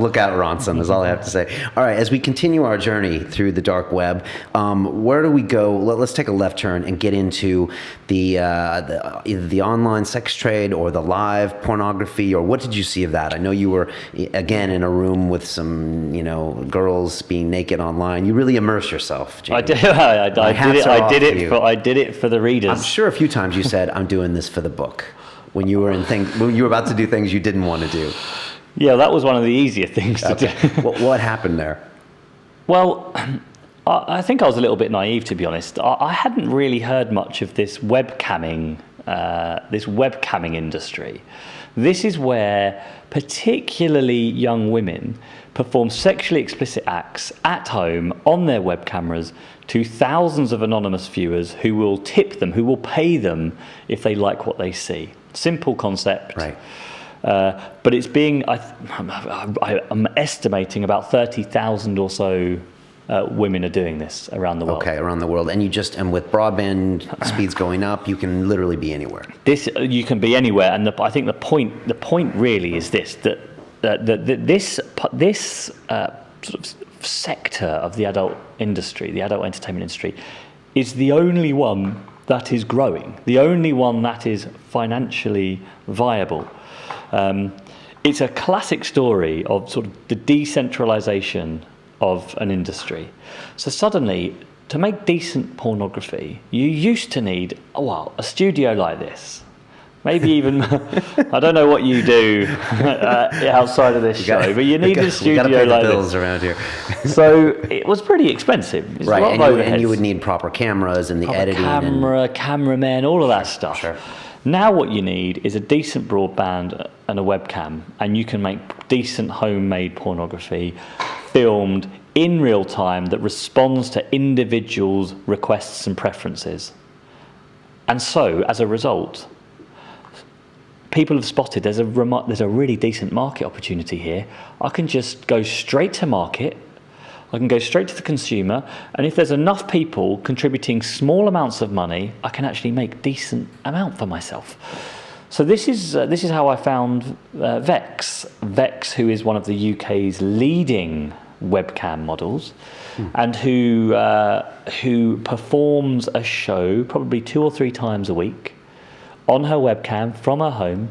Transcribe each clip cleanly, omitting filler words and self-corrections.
Look out, ransom, is all I have to say. All right, as we continue our journey through the dark web, where do we go? Let's take a left turn and get into either the online sex trade or the live pornography, or what did you see of that? I know you were, again, in a room with some, girls being naked online. You really immerse yourself, Jamie. I did. I did it for the readers. I'm sure a few times you said, "I'm doing this for the book," when you were about to do things you didn't want to do. Yeah, that was one of the easier things to do. What happened there? Well, I think I was a little bit naive, to be honest. I hadn't really heard much of this webcamming industry. This is where particularly young women perform sexually explicit acts at home on their web cameras to thousands of anonymous viewers who will tip them, who will pay them if they like what they see. Simple concept. Right. But it's being, I'm estimating about 30,000 or so women are doing this around the world. Okay, around the world. And and with broadband speeds going up, you can literally be anywhere. You can be anywhere. And I think the point really is this, that this sort of sector of the adult industry, the adult entertainment industry, is the only one that is growing, the only one that is financially viable. It's a classic story of sort of the decentralization of an industry. So suddenly, to make decent pornography, you used to need, a studio like this. Maybe even, I don't know what you do outside of this show, but you need a studio like this. We got to pay the bills around here. So it was pretty expensive. It's right, and you would need proper cameras and the editing. Cameramen, all of that stuff. Sure. Now what you need is a decent broadband and a webcam, and you can make decent homemade pornography filmed in real time that responds to individuals' requests and preferences. And so, as a result, people have spotted there's a really decent market opportunity here. I can just go straight to market. I can go straight to the consumer, and if there's enough people contributing small amounts of money, I can actually make decent amount for myself. So this is how I found Vex. Vex, who is one of the UK's leading webcam models, and who performs a show probably 2 or 3 times a week on her webcam from her home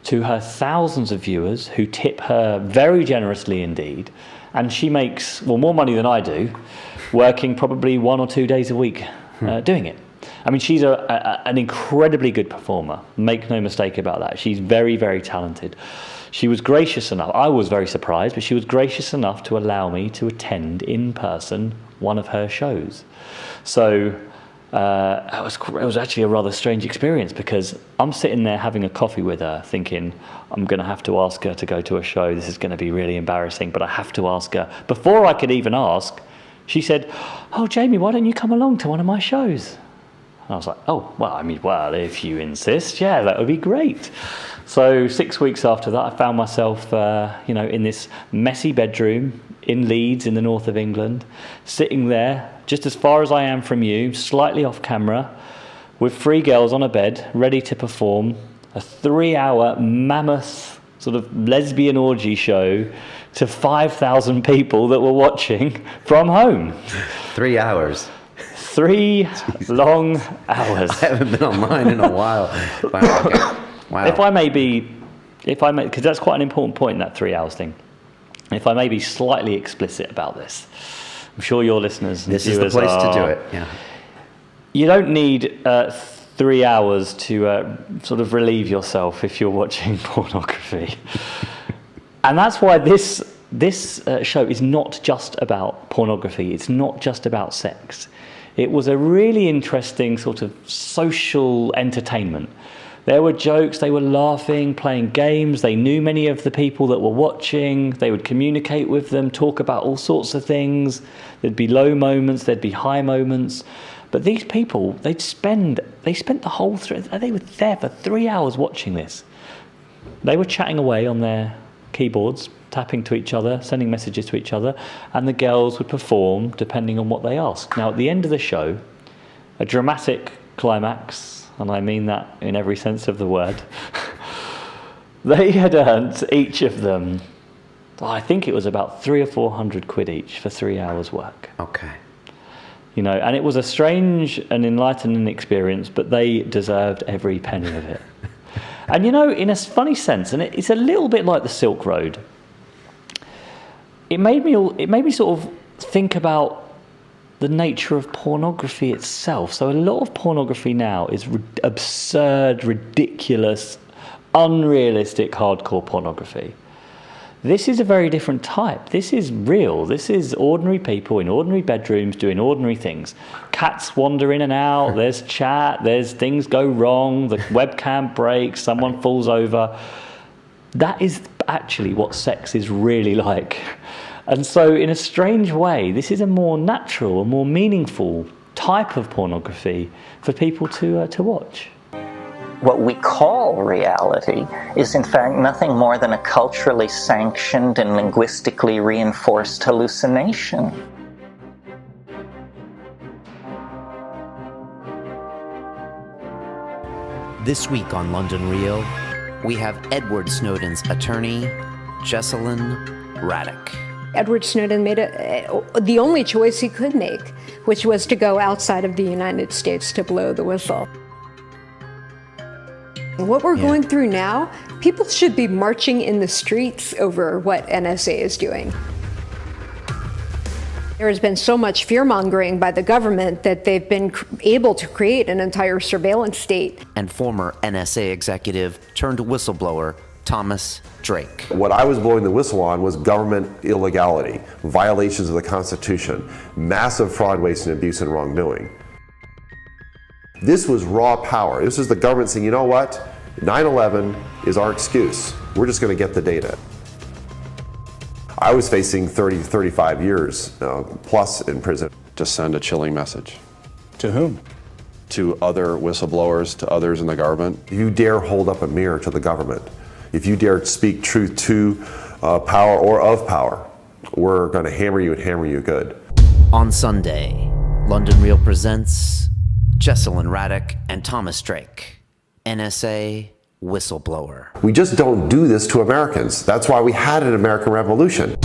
to her thousands of viewers who tip her very generously indeed. And she makes, more money than I do, working probably 1 or 2 days a week doing it. I mean, she's an incredibly good performer. Make no mistake about that. She's very, very talented. She was gracious enough. I was very surprised, but she was gracious enough to allow me to attend in person one of her shows. So it was actually a rather strange experience, because I'm sitting there having a coffee with her thinking, I'm going to have to ask her to go to a show. This is going to be really embarrassing, but I have to ask her. Before I could even ask, she said, "Oh, Jamie, why don't you come along to one of my shows?" And I was like, well, if you insist, yeah, that would be great. So 6 weeks after that, I found myself, in this messy bedroom in Leeds in the north of England, sitting there just as far as I am from you, slightly off camera, with 3 girls on a bed, ready to perform a 3-hour mammoth sort of lesbian orgy show to 5,000 people that were watching from home. 3 hours. 3 long hours. I haven't been online in a while. Wow. If I may, because that's quite an important point in that 3 hours thing. If I may be slightly explicit about this, I'm sure your listeners and this is the place to do it. Yeah. You don't need 3 hours to sort of relieve yourself if you're watching pornography, and that's why this show is not just about pornography. It's not just about sex. It was a really interesting sort of social entertainment. There were jokes, they were laughing, playing games. They knew many of the people that were watching. They would communicate with them, talk about all sorts of things. There'd be low moments, there'd be high moments. But these people, they spent the whole they were there for 3 hours watching this. They were chatting away on their keyboards, tapping to each other, sending messages to each other, and the girls would perform depending on what they asked. Now, at the end of the show, a dramatic climax, and I mean that in every sense of the word, they had earned, each of them, I think it was about 300 or 400 quid each for 3 hours work. Okay. You know, and it was a strange and enlightening experience, but they deserved every penny of it. And, you know, in a funny sense, and it's a little bit like the Silk Road, it made me sort of think about the nature of pornography itself. So a lot of pornography now is absurd, ridiculous, unrealistic, hardcore pornography. This is a very different type. This is real. This is ordinary people in ordinary bedrooms doing ordinary things. Cats wander in and out, there's chat, there's things go wrong, the webcam breaks, someone falls over. That is actually what sex is really like. And so in a strange way, this is a more natural, a more meaningful type of pornography for people to watch. What we call reality is in fact nothing more than a culturally sanctioned and linguistically reinforced hallucination. This week on London Real, we have Edward Snowden's attorney, Jessalyn Radack. Edward Snowden made the only choice he could make, which was to go outside of the United States to blow the whistle. What we're going through now, people should be marching in the streets over what NSA is doing. There has been so much fear-mongering by the government that they've been able to create an entire surveillance state. And former NSA executive turned whistleblower Thomas Drake. What I was blowing the whistle on was government illegality, violations of the Constitution, massive fraud, waste, and abuse and wrongdoing. This was raw power. This is the government saying, you know what? 9/11 is our excuse. We're just going to get the data. I was facing 30, 35 years plus in prison. To send a chilling message. To whom? To other whistleblowers, to others in the government. If you dare hold up a mirror to the government, if you dare speak truth to power or of power, we're going to hammer you and hammer you good. On Sunday, London Real presents Jessalyn Radack and Thomas Drake, NSA whistleblower. We just don't do this to Americans. That's why we had an American Revolution.